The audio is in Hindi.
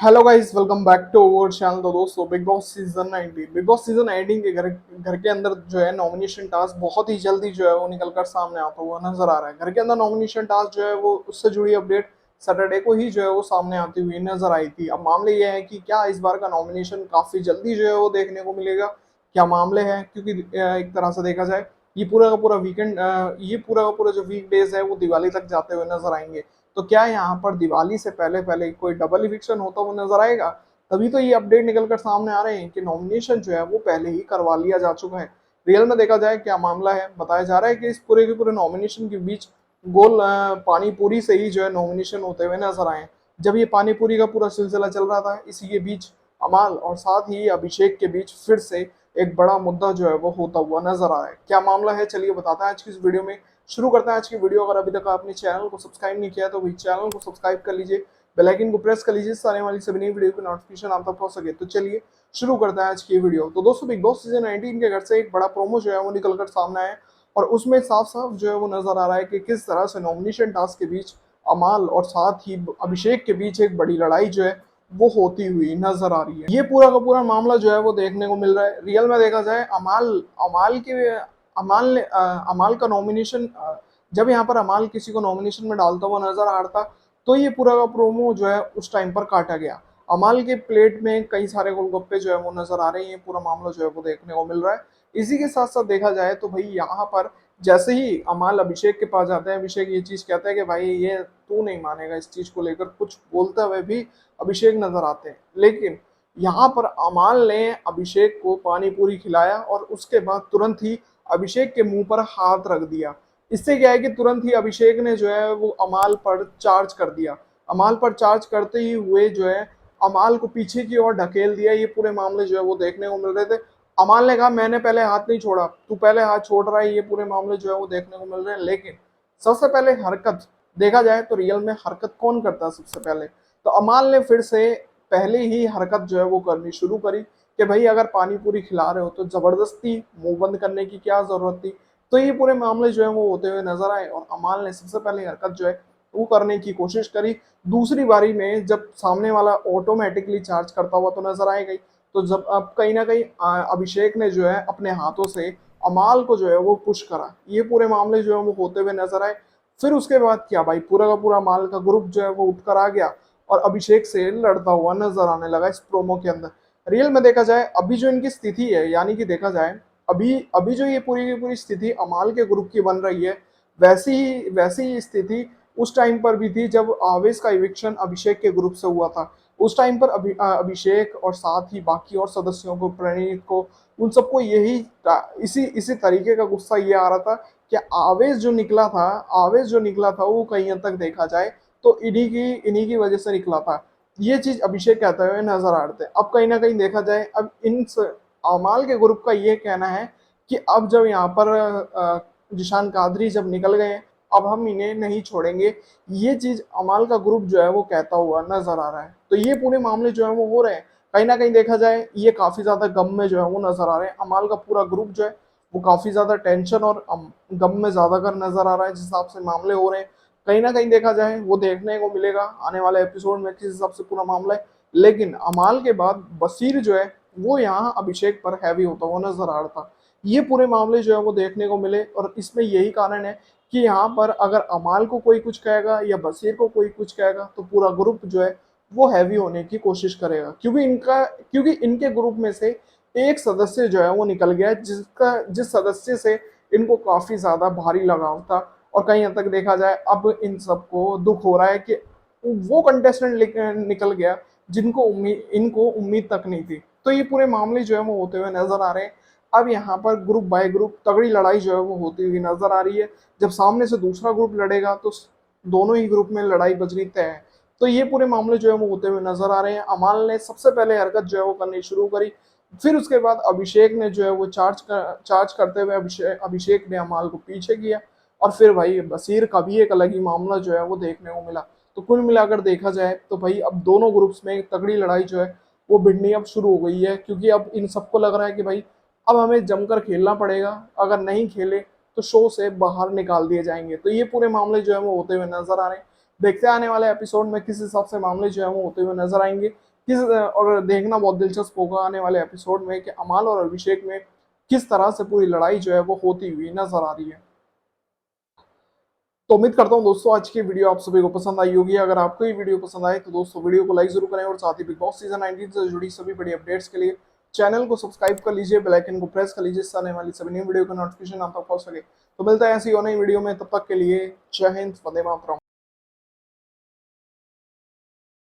Hello guys, welcome back to our channel. तो दोस्तों, बिग बॉस सीजन 18 के घर घर के अंदर जो है नॉमिनेशन टास्क बहुत ही जल्दी जो है वो निकल कर सामने आता हुआ नजर आ रहा है। घर के अंदर नॉमिनेशन टास्क जो है वो उससे जुड़ी अपडेट सैटरडे को ही जो है वो सामने आती हुई नजर आई थी। अब मामले ये है कि क्या इस बार का नॉमिनेशन काफी जल्दी जो है वो देखने को मिलेगा, क्या मामले हैं। क्योंकि एक तरह से देखा जाए ये पूरा का पूरा वीकेंड, ये पूरा का पूरा जो वीक डेज है वो दिवाली तक जाते हुए नजर आएंगे। तो क्या यहाँ पर दिवाली से पहले पहले कोई डबल इविक्शन होता हुआ नजर आएगा? तभी तो ये अपडेट निकल कर सामने आ रहे हैं कि नॉमिनेशन जो है वो पहले ही करवा लिया जा चुका है। रियल में देखा जाए क्या मामला है, बताया जा रहा है कि इस पूरे के पूरे नॉमिनेशन के बीच गोल पानी पूरी से ही जो है नॉमिनेशन होते हुए नजर आए। जब ये पानी पूरी का पूरा सिलसिला चल रहा था, इसी के बीच अमाल और साथ ही अभिषेक के बीच फिर से एक बड़ा मुद्दा जो है वो होता हुआ नजर आ रहा है। क्या मामला है, चलिए बताते हैं आज की इस वीडियो में। शुरू करते हैं आज की वीडियो। अगर अभी तक आपने चैनल को सब्सक्राइब नहीं किया तो भाई चैनल को सब्सक्राइब कर लीजिए, बेल आइकन को प्रेस कर लीजिए, सारे वाली सभी नई वीडियो की नोटिफिकेशन आप तक पहुंच सके। तो चलिए शुरू करते हैं आज की वीडियो। तो दोस्तों, बिग बॉस सीजन 19 के घर से एक बड़ा प्रोमो जो है वो निकल कर सामने आया और उसमें साफ साफ जो है वो नजर आ रहा है कि किस तरह से नॉमिनेशन टास्क के बीच अमाल और साथ ही अभिषेक के बीच एक बड़ी लड़ाई जो है वो होती हुई नजर आ रही है। ये पूरा का पूरा मामला जो है वो देखने को मिल रहा है। रियल में देखा जाए अमाल अमाल के अमाल ने अमाल का नॉमिनेशन, जब यहाँ पर अमाल किसी को नॉमिनेशन में डालता हुआ नजर आ रहा था तो ये पूरा का प्रोमो जो है उस टाइम पर काटा गया। अमाल के प्लेट में कई सारे गोलगप्पे जो है वो नजर आ रहे हैं। ये पूरा मामला जो है वो देखने को मिल रहा है। इसी के साथ साथ देखा जाए तो भाई यहाँ पर जैसे ही अमाल अभिषेक के पास जाते हैं, अभिषेक ये चीज कहता है कि भाई ये तू नहीं मानेगा, इस चीज को लेकर कुछ बोलते हुए भी अभिषेक नजर आते हैं। लेकिन यहाँ पर अमाल ने अभिषेक को पानी पूरी खिलाया और उसके बाद तुरंत ही अभिषेक के मुंह पर हाथ रख दिया। इससे क्या है कि तुरंत ही अभिषेक ने जो है वो अमाल पर चार्ज कर दिया। अमाल पर चार्ज करते ही हुए जो है अमाल को पीछे की ओर ढकेल दिया। ये पूरे मामले जो है वो देखने को मिल रहे थे। अमाल ने कहा मैंने पहले हाथ नहीं छोड़ा, तू पहले हाथ छोड़ रहा है। ये पूरे मामले जो है वो देखने को मिल रहे हैं। लेकिन सबसे पहले हरकत देखा जाए तो रियल में हरकत कौन करता है सबसे पहले? तो अमाल ने फिर से पहले ही हरकत जो है वो करनी शुरू करी कि भाई अगर पानी पूरी खिला रहे हो तो जबरदस्ती मुंह बंद करने की क्या जरूरत थी। तो ये पूरे मामले जो है वो होते हुए नजर आए और अमाल ने सबसे पहले हरकत जो है वो करने की कोशिश करी। दूसरी बारी में जब सामने वाला ऑटोमेटिकली चार्ज करता हुआ तो नजर आएगा ही। तो जब अब कहीं ना कहीं अभिषेक ने जो है अपने हाथों से अमाल को जो है वो पुश करा। ये पूरे मामले जो है वो होते हुए नजर आए। फिर उसके बाद क्या भाई, पूरा का पूरा अमाल का ग्रुप जो है वो उठकर आ गया और अभिषेक से लड़ता हुआ नजर आने लगा इस प्रोमो के अंदर। रियल में देखा जाए अभी जो इनकी स्थिति है, यानी कि देखा जाए अभी अभी जो ये पूरी की पूरी स्थिति अमाल के ग्रुप की बन रही है, वैसी ही स्थिति उस टाइम पर भी थी जब आवेश का इविक्शन अभिषेक के ग्रुप से हुआ था। उस टाइम पर अभिषेक और साथ ही बाकी और सदस्यों को, प्रणीत को, उन सबको यही इसी इसी तरीके का गुस्सा ये आ रहा था कि आवेश जो निकला था वो कहीं हद तक देखा जाए तो इन्हीं की वजह से निकला था। ये चीज अभिषेक कहते हुए नजर आ रहे थे। अब कहीं ना कहीं देखा जाए अब अमाल के ग्रुप का ये कहना है कि अब जब यहाँ पर जिशान कादरी जब निकल गए, अब हम इन्हें नहीं छोड़ेंगे। ये चीज अमाल का ग्रुप जो है वो कहता हुआ नजर आ रहा है। तो ये पूरे मामले जो है वो हो रहे हैं। कहीं ना कहीं देखा जाए ये काफी ज्यादा गम में जो है वो नजर आ रहे हैं। अमाल का पूरा ग्रुप जो है वो काफी ज्यादा टेंशन और गम में ज्यादा कर नजर आ रहा है जिस हिसाब से मामले हो रहे हैं। कहीं ना कहीं देखा जाए वो देखने को मिलेगा आने वाले एपिसोड में किस हिसाब से पूरा मामला है। लेकिन अमाल के बाद बसीर जो है वो यहाँ अभिषेक पर हैवी होता हुआ नजर आ रहा था। ये पूरे मामले जो है वो देखने को मिले और इसमें यही कारण है कि यहाँ पर अगर अमाल को कोई कुछ कहेगा या बसीर को कोई कुछ कहेगा तो पूरा ग्रुप जो है वो हैवी होने की कोशिश करेगा। क्योंकि इनके ग्रुप में से एक सदस्य जो है वो निकल गया जिस सदस्य से इनको काफी ज्यादा भारी लगाव था। और कहीं हद तक देखा जाए अब इन सबको दुख हो रहा है कि वो कंटेस्टेंट निकल गया जिनको इनको उम्मीद तक नहीं थी। तो ये पूरे मामले जो है वो होते हुए नजर आ रहे हैं। अब यहाँ पर ग्रुप बाय ग्रुप तगड़ी लड़ाई जो है वो होती हुई नजर आ रही है। जब सामने से दूसरा ग्रुप लड़ेगा तो दोनों ही ग्रुप में लड़ाई बजनी तय है। तो ये पूरे मामले जो है वो होते हुए नजर आ रहे हैं। अमाल ने सबसे पहले हरकत जो है वो करनी शुरू करी। फिर उसके बाद अभिषेक ने जो है वो चार्ज करते हुए अभिषेक ने अमाल को पीछे किया। और फिर भाई बसीर का भी एक अलग ही मामला जो है वो देखने को मिला। तो कुल मिलाकर देखा जाए तो भाई अब दोनों ग्रुप्स में तगड़ी लड़ाई जो है वो भिड़नी अब शुरू हो गई है। क्योंकि अब इन सबको लग रहा है कि भाई अब हमें जमकर खेलना पड़ेगा, अगर नहीं खेले तो शो से बाहर निकाल दिए जाएंगे। तो ये पूरे मामले जो है वो होते हुए नजर आ रहे हैं। देखते आने वाले एपिसोड में किस हिसाब से मामले जो है वो होते हुए नजर आएंगे। और देखना बहुत दिलचस्प होगा आने वाले एपिसोड में कि अमाल और अभिषेक में किस तरह से पूरी लड़ाई जो है वो होती हुई नजर आ रही है। तो उम्मीद करता हूँ दोस्तों आज की वीडियो आप सभी को पसंद आई होगी। अगर आपको ये वीडियो पसंद आए तो दोस्तों वीडियो को लाइक जरूर करें और साथ ही बिग बॉस सीजन 19 से जुड़ी सभी बड़ी अपडेट्स के लिए चैनल को सब्सक्राइब कर लीजिए, बेल आइकन को प्रेस कर लीजिए, इससे आने वाली सभी नई वीडियो का नोटिफिकेशन आप तक पहुंच सके। तो मिलता है ऐसी और नई वीडियो में, तब तक के लिए जय हिंद, वंदे मातरम।